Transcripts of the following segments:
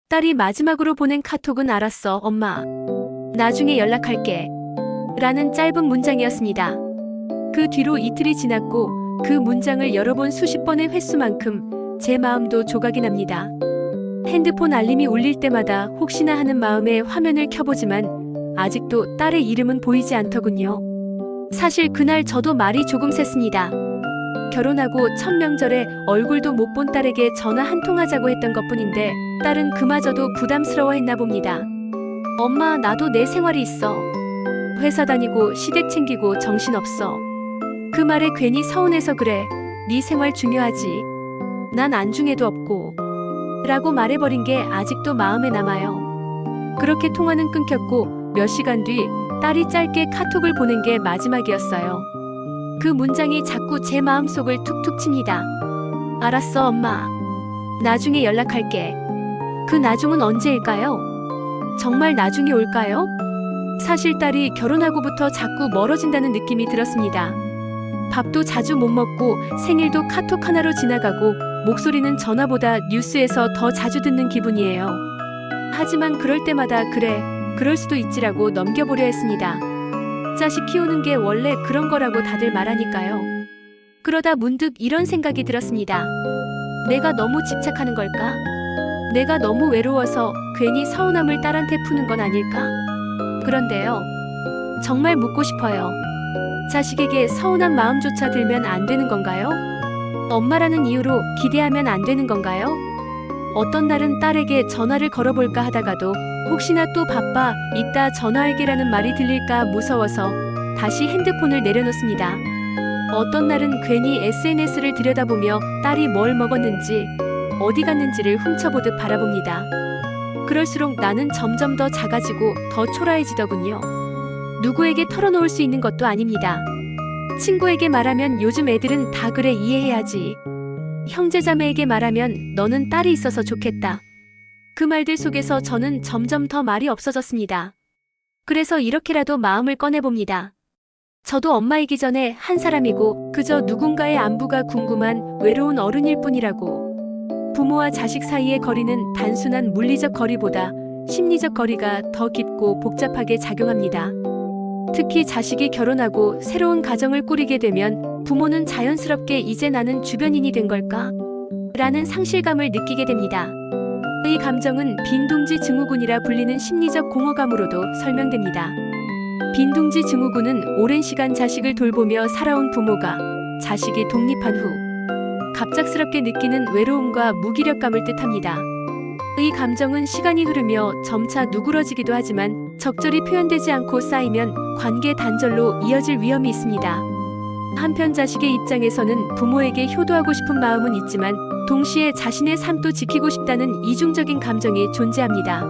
딸이 마지막으로 보낸 카톡은 알았어, 엄마. 나중에 연락할게. 라는 짧은 문장이었습니다. 그 뒤로 이틀이 지났고 그 문장을 열어본 수십 번의 횟수만큼 제 마음도 조각이 납니다. 핸드폰 알림이 울릴 때마다 혹시나 하는 마음에 화면을 켜보지만 아직도 딸의 이름은 보이지 않더군요. 사실 그날 저도 말이 조금 샜습니다. 결혼하고 첫 명절에 얼굴도 못 본 딸에게 전화 한 통 하자고 했던 것뿐인데 딸은 그마저도 부담스러워했나 봅니다. 엄마, 나도 내 생활이 있어. 회사 다니고 시댁 챙기고 정신없어. 그 말에 괜히 서운해서 그래. 네 생활 중요하지. 난 안중에도 없고. 라고 말해버린 게 아직도 마음에 남아요. 그렇게 통화는 끊겼고 몇 시간 뒤 딸이 짧게 카톡을 보낸 게 마지막이었어요. 그 문장이 자꾸 제 마음속을 툭툭 칩니다. 알았어, 엄마. 나중에 연락할게. 그 나중은 언제일까요? 정말 나중이 올까요? 사실 딸이 결혼하고부터 자꾸 멀어진다는 느낌이 들었습니다. 밥도 자주 못 먹고 생일도 카톡 하나로 지나가고 목소리는 전화보다 뉴스에서 더 자주 듣는 기분이에요. 하지만 그럴 때마다 그래, 그럴 수도 있지라고 넘겨보려 했습니다. 자식 키우는 게 원래 그런 거라고 다들 말하니까요. 그러다 문득 이런 생각이 들었습니다. 내가 너무 집착하는 걸까? 내가 너무 외로워서 괜히 서운함을 딸한테 푸는 건 아닐까? 그런데요, 정말 묻고 싶어요. 자식에게 서운한 마음조차 들면 안 되는 건가요? 엄마라는 이유로 기대하면 안 되는 건가요? 어떤 날은 딸에게 전화를 걸어볼까 하다가도 혹시나 또 바빠, 이따 전화할게라는 말이 들릴까 무서워서 다시 핸드폰을 내려놓습니다. 어떤 날은 괜히 SNS를 들여다보며 딸이 뭘 먹었는지, 어디 갔는지를 훔쳐보듯 바라봅니다. 그럴수록 나는 점점 더 작아지고 더 초라해지더군요. 누구에게 털어놓을 수 있는 것도 아닙니다. 친구에게 말하면 요즘 애들은 다 그래, 이해해야지. 형제자매에게 말하면 너는 딸이 있어서 좋겠다. 그 말들 속에서 저는 점점 더 말이 없어졌습니다. 그래서 이렇게라도 마음을 꺼내봅니다. 저도 엄마이기 전에 한 사람이고 그저 누군가의 안부가 궁금한 외로운 어른일 뿐이라고. 부모와 자식 사이의 거리는 단순한 물리적 거리보다 심리적 거리가 더 깊고 복잡하게 작용합니다. 특히 자식이 결혼하고 새로운 가정을 꾸리게 되면 부모는 자연스럽게 이제 나는 주변인이 된 걸까? 라는 상실감을 느끼게 됩니다. 이 감정은 빈둥지 증후군이라 불리는 심리적 공허감으로도 설명됩니다. 빈둥지 증후군은 오랜 시간 자식을 돌보며 살아온 부모가 자식이 독립한 후 갑작스럽게 느끼는 외로움과 무기력감을 뜻합니다. 이 감정은 시간이 흐르며 점차 누그러지기도 하지만 적절히 표현되지 않고 쌓이면 관계 단절로 이어질 위험이 있습니다. 한편 자식의 입장에서는 부모에게 효도하고 싶은 마음은 있지만 동시에 자신의 삶도 지키고 싶다는 이중적인 감정이 존재합니다.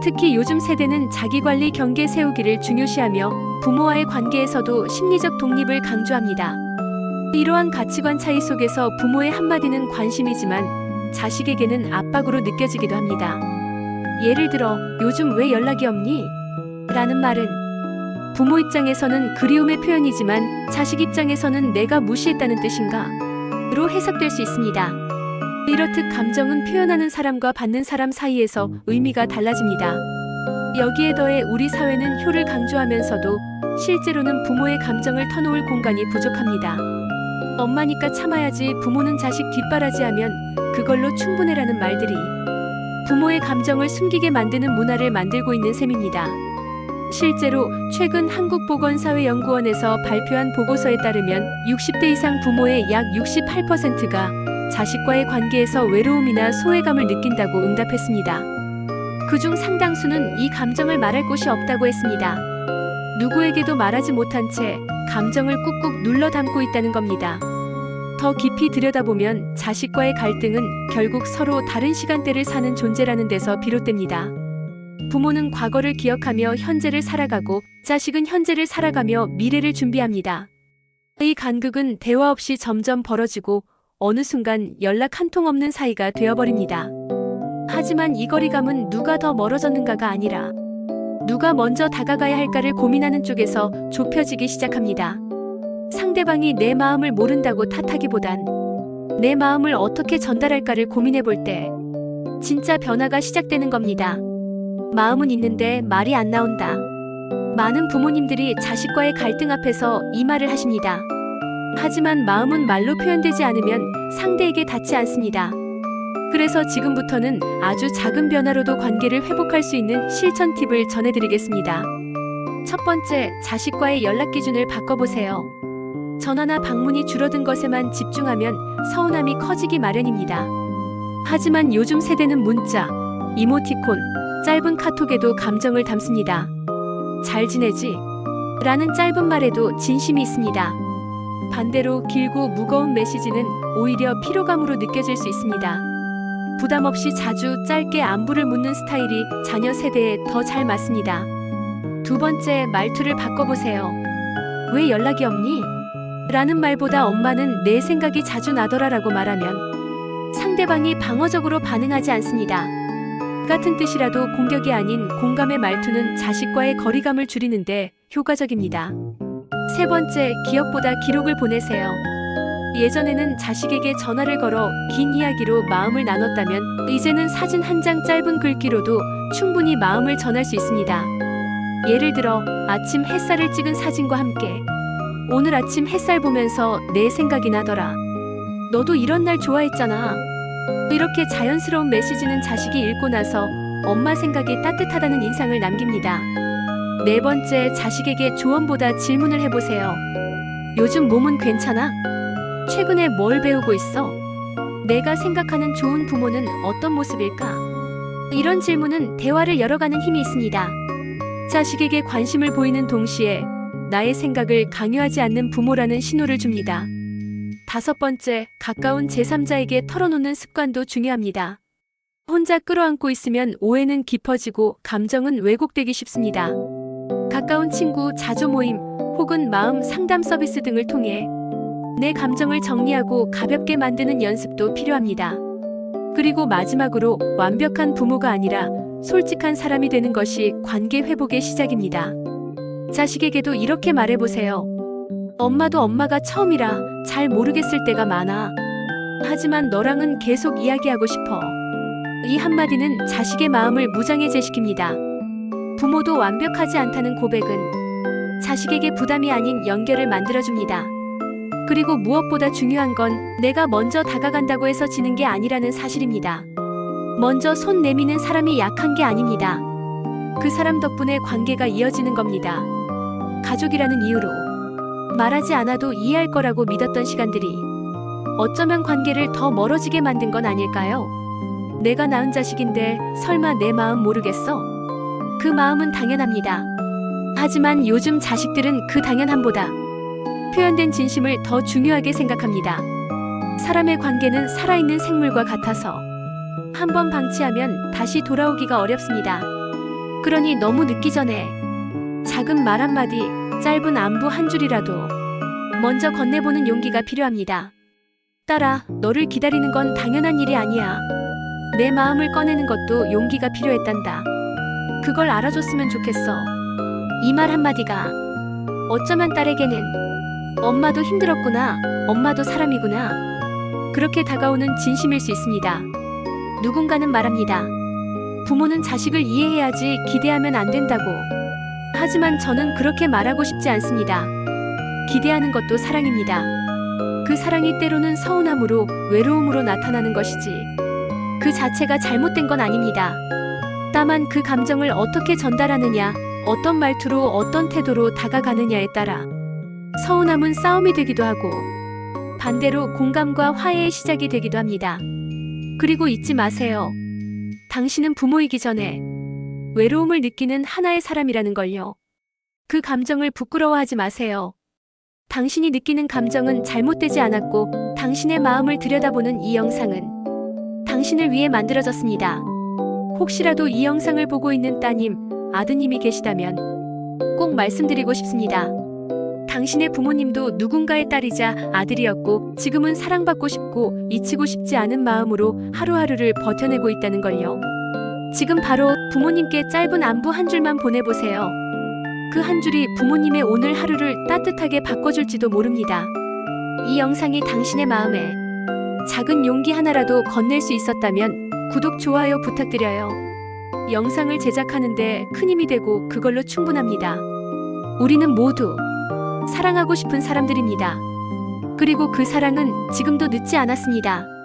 특히 요즘 세대는 자기관리 경계 세우기를 중요시하며 부모와의 관계에서도 심리적 독립을 강조합니다. 이러한 가치관 차이 속에서 부모의 한마디는 관심이지만 자식에게는 압박으로 느껴지기도 합니다. 예를 들어 요즘 왜 연락이 없니? 라는 말은 부모 입장에서는 그리움의 표현이지만 자식 입장에서는 내가 무시했다는 뜻인가? 로 해석될 수 있습니다. 이렇듯 감정은 표현하는 사람과 받는 사람 사이에서 의미가 달라집니다. 여기에 더해 우리 사회는 효를 강조하면서도 실제로는 부모의 감정을 터놓을 공간이 부족합니다. 엄마니까 참아야지, 부모는 자식 뒷바라지하면 그걸로 충분해라는 말들이 부모의 감정을 숨기게 만드는 문화를 만들고 있는 셈입니다. 실제로 최근 한국보건사회연구원에서 발표한 보고서에 따르면 60대 이상 부모의 약 68%가 자식과의 관계에서 외로움이나 소외감을 느낀다고 응답했습니다. 그중 상당수는 이 감정을 말할 곳이 없다고 했습니다. 누구에게도 말하지 못한 채 감정을 꾹꾹 눌러 담고 있다는 겁니다. 더 깊이 들여다보면 자식과의 갈등은 결국 서로 다른 시간대를 사는 존재라는 데서 비롯됩니다. 부모는 과거를 기억하며 현재를 살아가고 자식은 현재를 살아가며 미래를 준비합니다. 이 간극은 대화 없이 점점 벌어지고 어느 순간 연락 한 통 없는 사이가 되어버립니다. 하지만 이 거리감은 누가 더 멀어졌는가가 아니라 누가 먼저 다가가야 할까를 고민하는 쪽에서 좁혀지기 시작합니다. 상대방이 내 마음을 모른다고 탓하기보단 내 마음을 어떻게 전달할까를 고민해볼 때 진짜 변화가 시작되는 겁니다. 마음은 있는데 말이 안 나온다. 많은 부모님들이 자식과의 갈등 앞에서 이 말을 하십니다. 하지만 마음은 말로 표현되지 않으면 상대에게 닿지 않습니다. 그래서 지금부터는 아주 작은 변화로도 관계를 회복할 수 있는 실천 팁을 전해드리겠습니다. 첫 번째, 자식과의 연락 기준을 바꿔보세요. 전화나 방문이 줄어든 것에만 집중하면 서운함이 커지기 마련입니다. 하지만 요즘 세대는 문자, 이모티콘, 짧은 카톡에도 감정을 담습니다. 잘 지내지? 라는 짧은 말에도 진심이 있습니다. 반대로 길고 무거운 메시지는 오히려 피로감으로 느껴질 수 있습니다. 부담 없이 자주 짧게 안부를 묻는 스타일이 자녀 세대에 더 잘 맞습니다. 두 번째, 말투를 바꿔보세요. 왜 연락이 없니? 라는 말보다 엄마는 내 생각이 자주 나더라 라고 말하면 상대방이 방어적으로 반응하지 않습니다. 같은 뜻이라도 공격이 아닌 공감의 말투는 자식과의 거리감을 줄이는데 효과적입니다. 세 번째, 기억보다 기록을 보내세요. 예전에는 자식에게 전화를 걸어 긴 이야기로 마음을 나눴다면 이제는 사진 한 장, 짧은 글귀로도 충분히 마음을 전할 수 있습니다. 예를 들어 아침 햇살을 찍은 사진과 함께 오늘 아침 햇살 보면서 내 생각이 나더라. 너도 이런 날 좋아했잖아. 이렇게 자연스러운 메시지는 자식이 읽고 나서 엄마 생각이 따뜻하다는 인상을 남깁니다. 네 번째, 자식에게 조언보다 질문을 해보세요. 요즘 몸은 괜찮아? 최근에 뭘 배우고 있어? 내가 생각하는 좋은 부모는 어떤 모습일까? 이런 질문은 대화를 열어가는 힘이 있습니다. 자식에게 관심을 보이는 동시에 나의 생각을 강요하지 않는 부모라는 신호를 줍니다. 다섯 번째, 가까운 제3자에게 털어놓는 습관도 중요합니다. 혼자 끌어안고 있으면 오해는 깊어지고 감정은 왜곡되기 쉽습니다. 가까운 친구, 자조 모임 혹은 마음 상담 서비스 등을 통해 내 감정을 정리하고 가볍게 만드는 연습도 필요합니다. 그리고 마지막으로 완벽한 부모가 아니라 솔직한 사람이 되는 것이 관계 회복의 시작입니다. 자식에게도 이렇게 말해보세요. 엄마도 엄마가 처음이라 잘 모르겠을 때가 많아. 하지만 너랑은 계속 이야기하고 싶어. 이 한마디는 자식의 마음을 무장해 제시킵니다. 부모도 완벽하지 않다는 고백은 자식에게 부담이 아닌 연결을 만들어줍니다. 그리고 무엇보다 중요한 건 내가 먼저 다가간다고 해서 지는 게 아니라는 사실입니다. 먼저 손 내미는 사람이 약한 게 아닙니다. 그 사람 덕분에 관계가 이어지는 겁니다. 가족이라는 이유로 말하지 않아도 이해할 거라고 믿었던 시간들이 어쩌면 관계를 더 멀어지게 만든 건 아닐까요? 내가 낳은 자식인데 설마 내 마음 모르겠어? 그 마음은 당연합니다. 하지만 요즘 자식들은 그 당연함보다 표현된 진심을 더 중요하게 생각합니다. 사람의 관계는 살아있는 생물과 같아서 한번 방치하면 다시 돌아오기가 어렵습니다. 그러니 너무 늦기 전에 작은 말 한마디, 짧은 안부 한 줄이라도 먼저 건네보는 용기가 필요합니다. 딸아, 너를 기다리는 건 당연한 일이 아니야. 내 마음을 꺼내는 것도 용기가 필요했단다. 그걸 알아줬으면 좋겠어. 이 말 한마디가 어쩌면 딸에게는 엄마도 힘들었구나, 엄마도 사람이구나, 그렇게 다가오는 진심일 수 있습니다. 누군가는 말합니다. 부모는 자식을 이해해야지 기대하면 안 된다고. 하지만 저는 그렇게 말하고 싶지 않습니다. 기대하는 것도 사랑입니다. 그 사랑이 때로는 서운함으로, 외로움으로 나타나는 것이지 그 자체가 잘못된 건 아닙니다. 다만 그 감정을 어떻게 전달하느냐, 어떤 말투로, 어떤 태도로 다가가느냐에 따라 서운함은 싸움이 되기도 하고 반대로 공감과 화해의 시작이 되기도 합니다. 그리고 잊지 마세요. 당신은 부모이기 전에 외로움을 느끼는 하나의 사람이라는 걸요. 그 감정을 부끄러워하지 마세요. 당신이 느끼는 감정은 잘못되지 않았고 당신의 마음을 들여다보는 이 영상은 당신을 위해 만들어졌습니다. 혹시라도 이 영상을 보고 있는 따님, 아드님이 계시다면 꼭 말씀드리고 싶습니다. 당신의 부모님도 누군가의 딸이자 아들이었고 지금은 사랑받고 싶고 잊히고 싶지 않은 마음으로 하루하루를 버텨내고 있다는 걸요. 지금 바로 부모님께 짧은 안부 한 줄만 보내보세요. 그 한 줄이 부모님의 오늘 하루를 따뜻하게 바꿔줄지도 모릅니다. 이 영상이 당신의 마음에 작은 용기 하나라도 건넬 수 있었다면 구독, 좋아요 부탁드려요. 영상을 제작하는데 큰 힘이 되고 그걸로 충분합니다. 우리는 모두 사랑하고 싶은 사람들입니다. 그리고 그 사랑은 지금도 늦지 않았습니다.